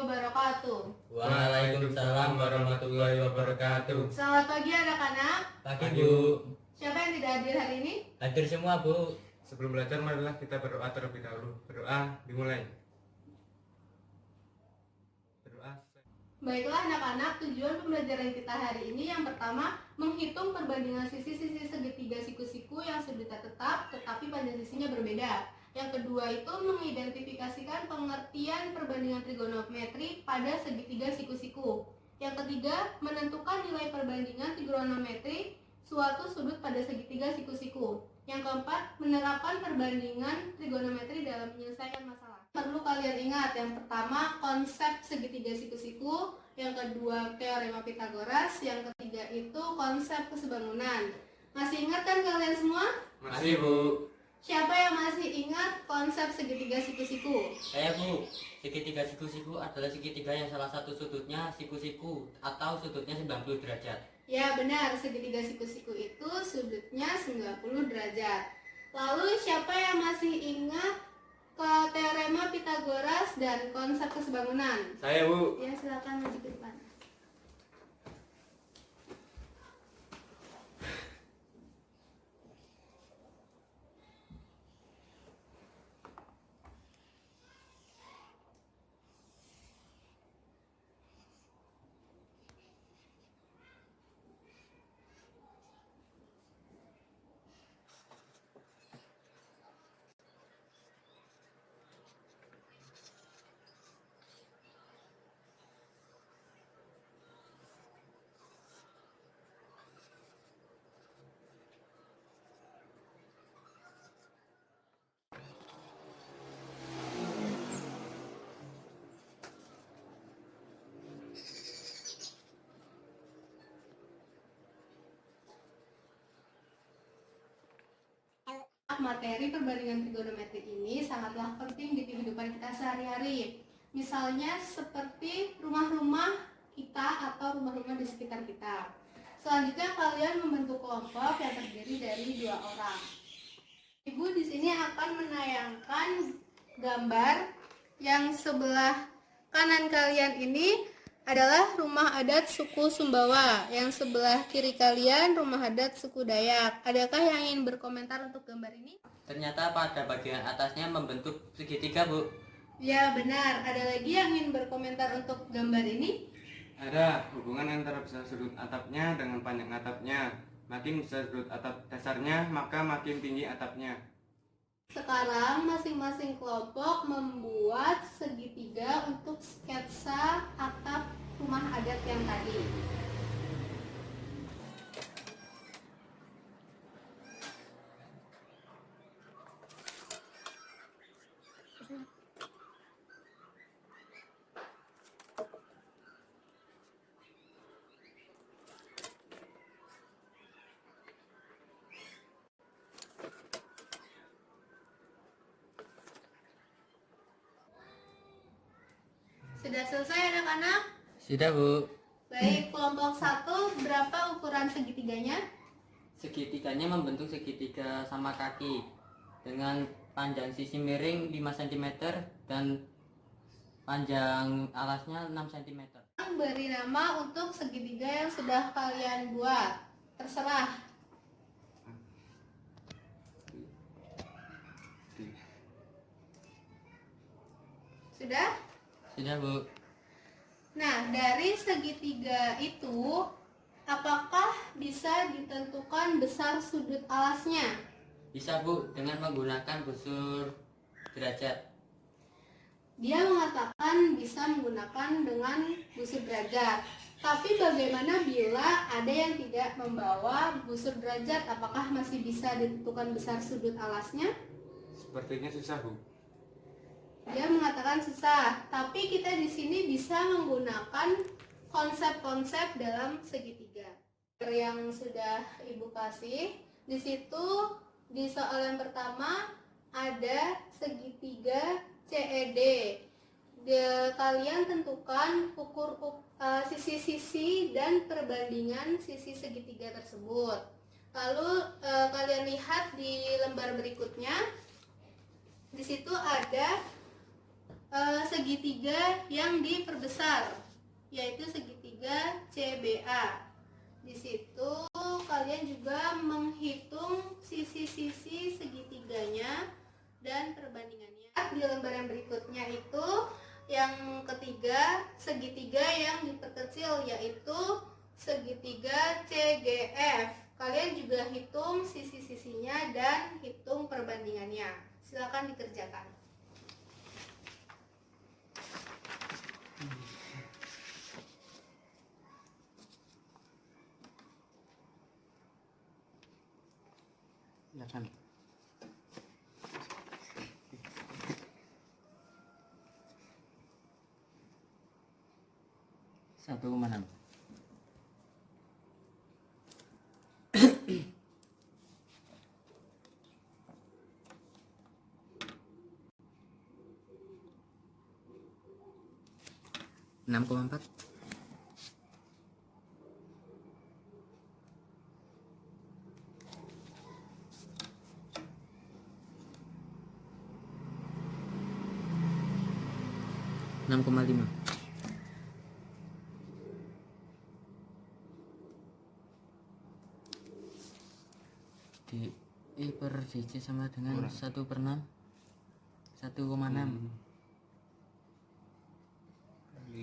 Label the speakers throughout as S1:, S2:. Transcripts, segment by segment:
S1: wabarakatuh.
S2: Waalaikumsalam warahmatullahi wabarakatuh.
S1: Selamat pagi anak-anak.
S2: Pagi Bu.
S1: Siapa yang tidak hadir hari ini?
S2: Hadir semua Bu.
S3: Sebelum belajar, marilah kita berdoa terlebih dahulu. Berdoa dimulai. Berdoa.
S1: Baiklah anak-anak, tujuan pembelajaran kita hari ini yang pertama, menghitung perbandingan sisi-sisi segitiga siku-siku yang sudutnya tetap tetapi panjang sisinya berbeda. Yang kedua itu mengidentifikasikan pengertian perbandingan trigonometri pada segitiga siku-siku. Yang ketiga, menentukan nilai perbandingan trigonometri suatu sudut pada segitiga siku-siku. Yang keempat, menerapkan perbandingan trigonometri dalam menyelesaikan masalah. Perlu kalian ingat, yang pertama konsep segitiga siku-siku, yang kedua teorema Pitagoras, yang ketiga itu konsep kesebangunan. Masih ingat kan kalian semua?
S3: Masih Bu.
S1: Siapa yang masih ingat konsep segitiga siku-siku?
S2: Saya Bu. Segitiga siku-siku adalah segitiga yang salah satu sudutnya siku-siku atau sudutnya 90 derajat.
S1: Ya benar, segitiga siku-siku itu sudutnya 90 derajat. Lalu siapa yang masih ingat ke teorema Pitagoras dan konsep kesebangunan?
S3: Saya Bu.
S1: Ya silakan maju ke depan. Materi perbandingan trigonometri ini sangatlah penting di kehidupan kita sehari-hari. Misalnya seperti rumah-rumah kita atau rumah-rumah di sekitar kita. Selanjutnya kalian membentuk kelompok yang terdiri dari 2 orang. Ibu di sini akan menayangkan gambar yang sebelah kanan kalian ini adalah rumah adat suku Sumbawa, yang sebelah kiri kalian rumah adat suku Dayak. Adakah yang ingin berkomentar untuk gambar ini?
S2: Ternyata pada bagian atasnya membentuk segitiga Bu.
S1: Ya benar, ada lagi yang ingin berkomentar untuk gambar ini?
S3: Ada hubungan antara besar sudut atapnya dengan panjang atapnya. Makin besar sudut atap dasarnya, maka makin tinggi atapnya.
S1: Sekarang masing-masing kelompok membuat segitiga untuk sketsa atap rumah adat yang tadi. Sudah selesai anak-anak?
S2: Sudah Bu.
S1: Baik, kelompok 1 berapa ukuran segitiganya?
S2: Segitiganya membentuk segitiga sama kaki dengan panjang sisi miring 5 cm dan panjang alasnya 6 cm.
S1: Beri nama untuk segitiga yang sudah kalian buat. Terserah. Sudah?
S2: Sudah Bu.
S1: Nah, dari segitiga itu, apakah bisa ditentukan besar sudut alasnya?
S2: Bisa Bu dengan menggunakan busur derajat.
S1: Dia mengatakan bisa menggunakan dengan busur derajat. Tapi bagaimana bila ada yang tidak membawa busur derajat? Apakah masih bisa ditentukan besar sudut alasnya?
S3: Sepertinya susah Bu.
S1: Dia mengatakan susah, tapi kita di sini bisa menggunakan konsep-konsep dalam segitiga. Yang sudah Ibu kasih, di situ di soal yang pertama ada segitiga CED. Kalian tentukan sisi-sisi dan perbandingan sisi segitiga tersebut. Lalu kalian lihat di lembar berikutnya, di situ ada segitiga segitiga yang diperbesar, yaitu segitiga CBA. Di situ kalian juga menghitung sisi-sisi segitiganya dan perbandingannya. Di lembar yang berikutnya itu yang ketiga, segitiga yang diperkecil, yaitu segitiga CGF. Kalian juga hitung sisi-sisinya dan hitung perbandingannya. Silakan dikerjakan.
S2: Silakan. 1,6. Enam koma empat. Enam koma lima. I per DC sama dengan 1/6. 1,6. 6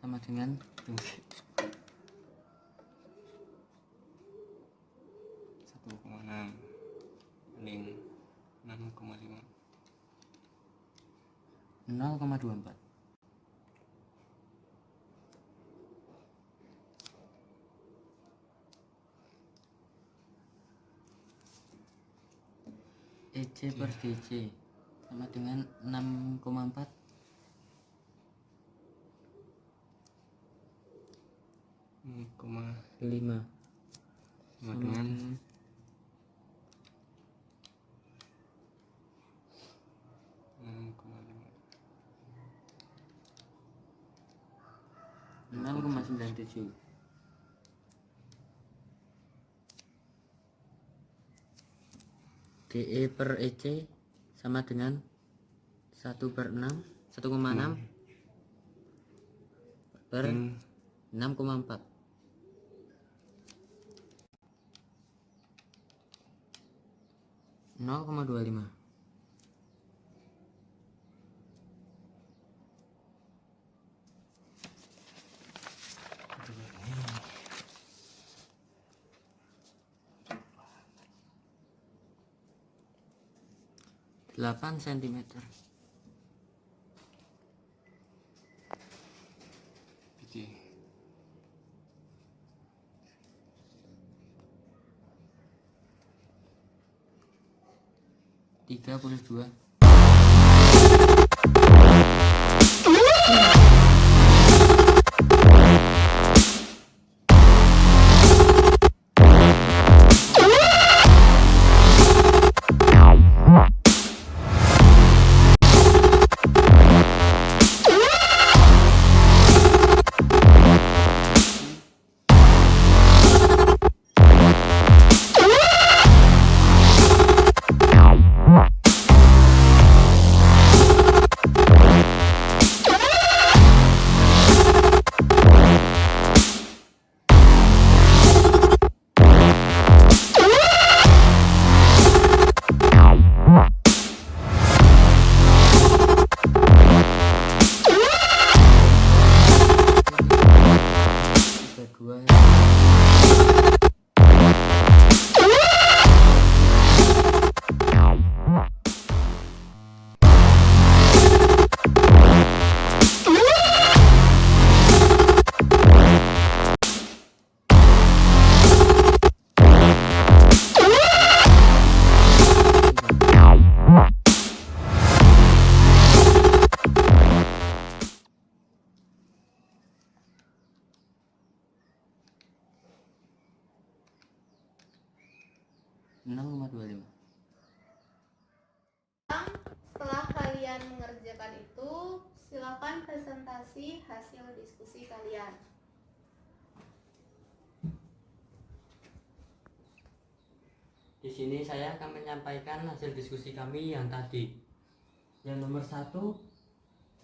S2: sama dengan
S3: 1,6 banding 6,5.
S2: 0,24. EC per DC sama dengan 6,4. 5
S3: sama dengan
S2: 0,97. DE per EC sama dengan 1/6, 1,6 per 6,4. 0,25. Delapan sentimeter.
S3: biji
S2: 32.
S1: Setelah kalian mengerjakan itu, silakan presentasi hasil diskusi kalian.
S2: Di sini saya akan menyampaikan hasil diskusi kami yang tadi. Yang nomor 1,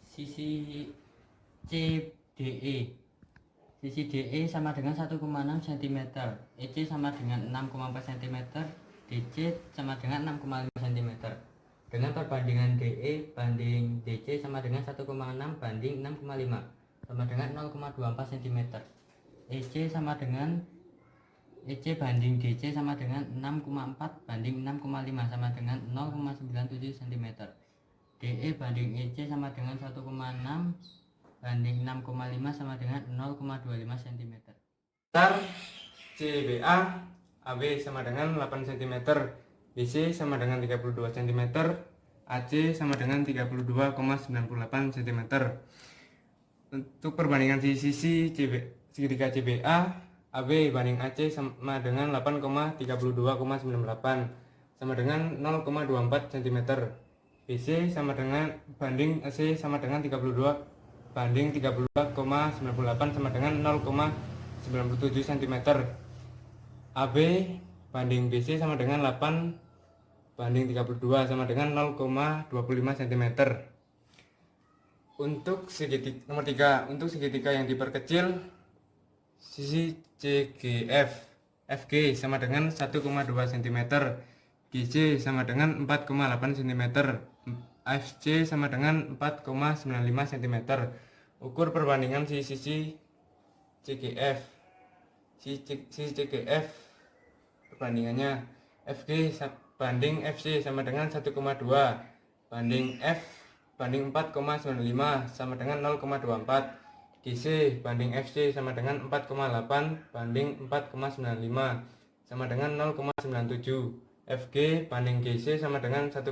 S2: sisi CDE. Sisi DE sama dengan 1,6 cm, EC sama dengan 6,4 cm, DC sama dengan 6,5 cm. Dengan perbandingan DE banding DC sama dengan 1,6 banding 6,5 sama dengan 0,24 cm. EC sama dengan EC banding DC sama dengan 6,4 banding 6,5 sama dengan 0,97 cm. DE banding EC sama dengan 1,6 banding 6,5 sama dengan 0,25 cm.
S3: Dasar CBA AB sama dengan 8 cm, BC sama dengan 32 cm, AC sama dengan 32,98 cm. Untuk perbandingan sisi segitiga CBA AB banding AC sama dengan 8,32,98 sama dengan 0,24 cm. BC sama dengan banding AC sama dengan 32 banding 32,98 sama dengan 0,97 cm. AB banding BC sama dengan 8 banding 32 sama dengan 0,25 cm. Untuk segitiga nomor 3, untuk segitiga yang diperkecil, sisi CGF FG sama dengan 1,2 cm, GC sama dengan 4,8 cm, FC sama dengan 4,95 cm. Ukur perbandingan sisi CGF. Sisi CGF perbandingannya FG banding FC sama dengan 1,2 banding F banding 4,95 sama dengan 0,24. GC banding FC sama dengan 4,8 banding 4,95 sama dengan 0,97. FG banding GC sama dengan 1,2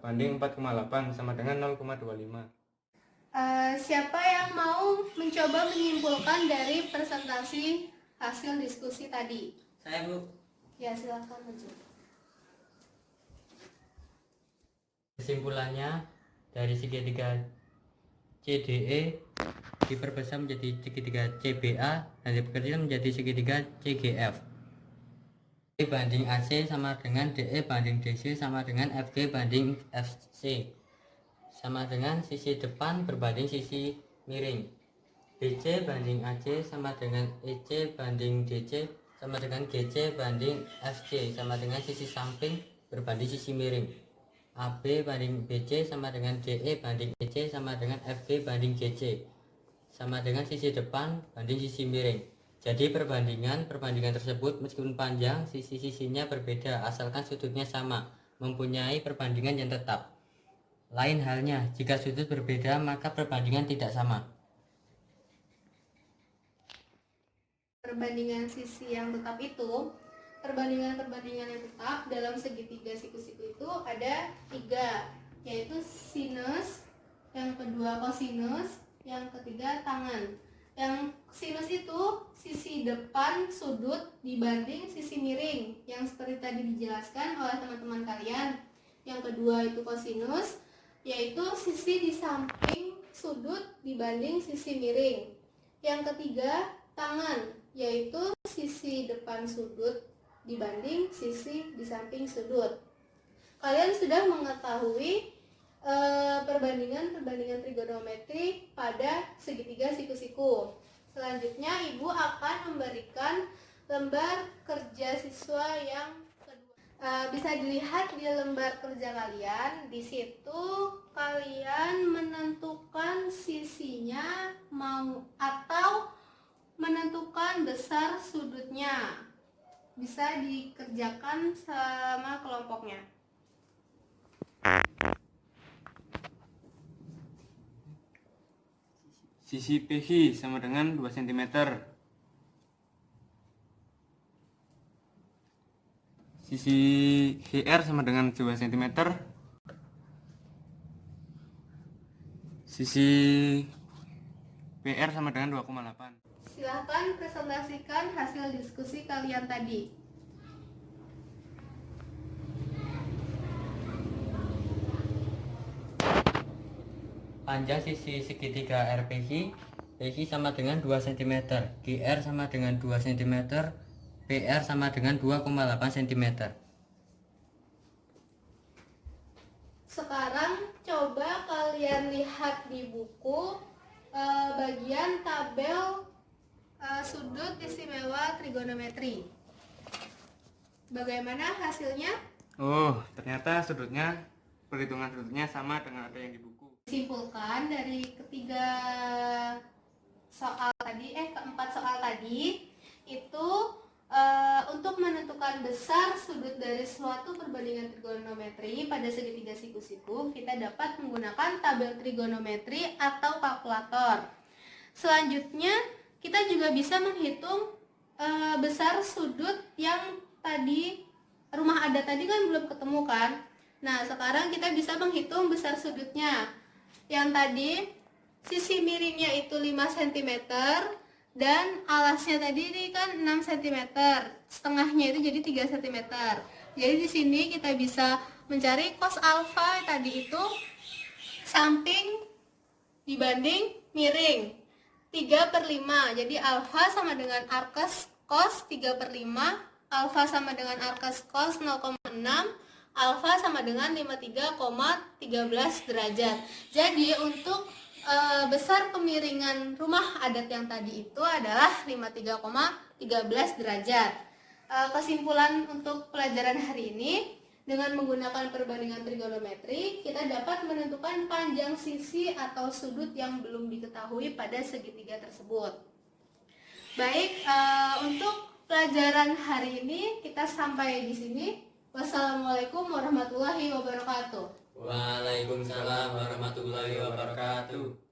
S3: banding 4,8 sama dengan 0,25.
S1: Siapa yang mau mencoba menyimpulkan dari presentasi hasil diskusi tadi?
S2: Saya, Bu.
S1: Ya, silakan maju.
S2: Kesimpulannya, dari segitiga CDE diperbesar menjadi segitiga CBA dan diperkecil menjadi segitiga CGF. E banding AC sama dengan DE banding DC sama dengan FG banding FC sama dengan sisi depan berbanding sisi miring. BC banding AC sama dengan EC banding DC sama dengan GC banding FC sama dengan sisi samping berbanding sisi miring. AB banding BC sama dengan DE banding EC sama dengan FG banding GC sama dengan sisi depan banding sisi miring. Jadi perbandingan tersebut meskipun panjang, sisi-sisinya berbeda asalkan sudutnya sama, mempunyai perbandingan yang tetap. Lain halnya, jika sudut berbeda maka perbandingan tidak sama.
S1: Perbandingan sisi yang tetap itu, perbandingan yang tetap dalam segitiga siku-siku itu ada 3, yaitu sinus, yang kedua kosinus, yang ketiga tangen. Yang sinus itu sisi depan sudut dibanding sisi miring, yang seperti tadi dijelaskan oleh teman-teman kalian. Yang kedua itu kosinus, yaitu sisi di samping sudut dibanding sisi miring. Yang ketiga tangen, yaitu sisi depan sudut dibanding sisi di samping sudut. Kalian sudah mengetahui perbandingan trigonometri pada segitiga siku-siku. Selanjutnya Ibu akan memberikan lembar kerja siswa yang kedua. Bisa dilihat di lembar kerja kalian. Di situ kalian menentukan sisinya mau atau menentukan besar sudutnya. Bisa dikerjakan sama kelompoknya.
S3: Sisi PH sama dengan 2 cm. Sisi GR sama dengan 2 cm. Sisi PR sama dengan 2,8.
S1: Silahkan presentasikan hasil diskusi kalian tadi.
S2: Panjang sisi segitiga RPH, PH sama dengan 2 cm, GR sama dengan 2 cm, PR sama dengan 2,8 cm.
S1: sekarang coba kalian lihat di buku bagian tabel sudut istimewa trigonometri. Bagaimana hasilnya?
S3: Oh, ternyata perhitungan sudutnya sama dengan ada yang di buku.
S1: Simpulkan dari keempat soal tadi itu untuk menentukan besar sudut dari suatu perbandingan trigonometri pada segitiga siku-siku, kita dapat menggunakan tabel trigonometri atau kalkulator. Selanjutnya, kita juga bisa menghitung besar sudut yang tadi rumah adat tadi kan belum ketemu kan. Nah, sekarang kita bisa menghitung besar sudutnya. Yang tadi sisi miringnya itu 5 cm dan alasnya tadi ini kan 6 cm. Setengahnya itu jadi 3 cm. Jadi di sini kita bisa mencari cos alfa tadi itu samping dibanding miring 3/5. Jadi alfa sama dengan arkes cos 3/5, alfa sama dengan arkes cos 0,6, alfa sama dengan 53,13 derajat. Jadi untuk besar kemiringan rumah adat yang tadi itu adalah 53,13 derajat. Kesimpulan untuk pelajaran hari ini, dengan menggunakan perbandingan trigonometri, kita dapat menentukan panjang sisi atau sudut yang belum diketahui pada segitiga tersebut. Baik, untuk pelajaran hari ini kita sampai di sini. Wassalamualaikum warahmatullahi wabarakatuh.
S2: Waalaikumsalam warahmatullahi wabarakatuh.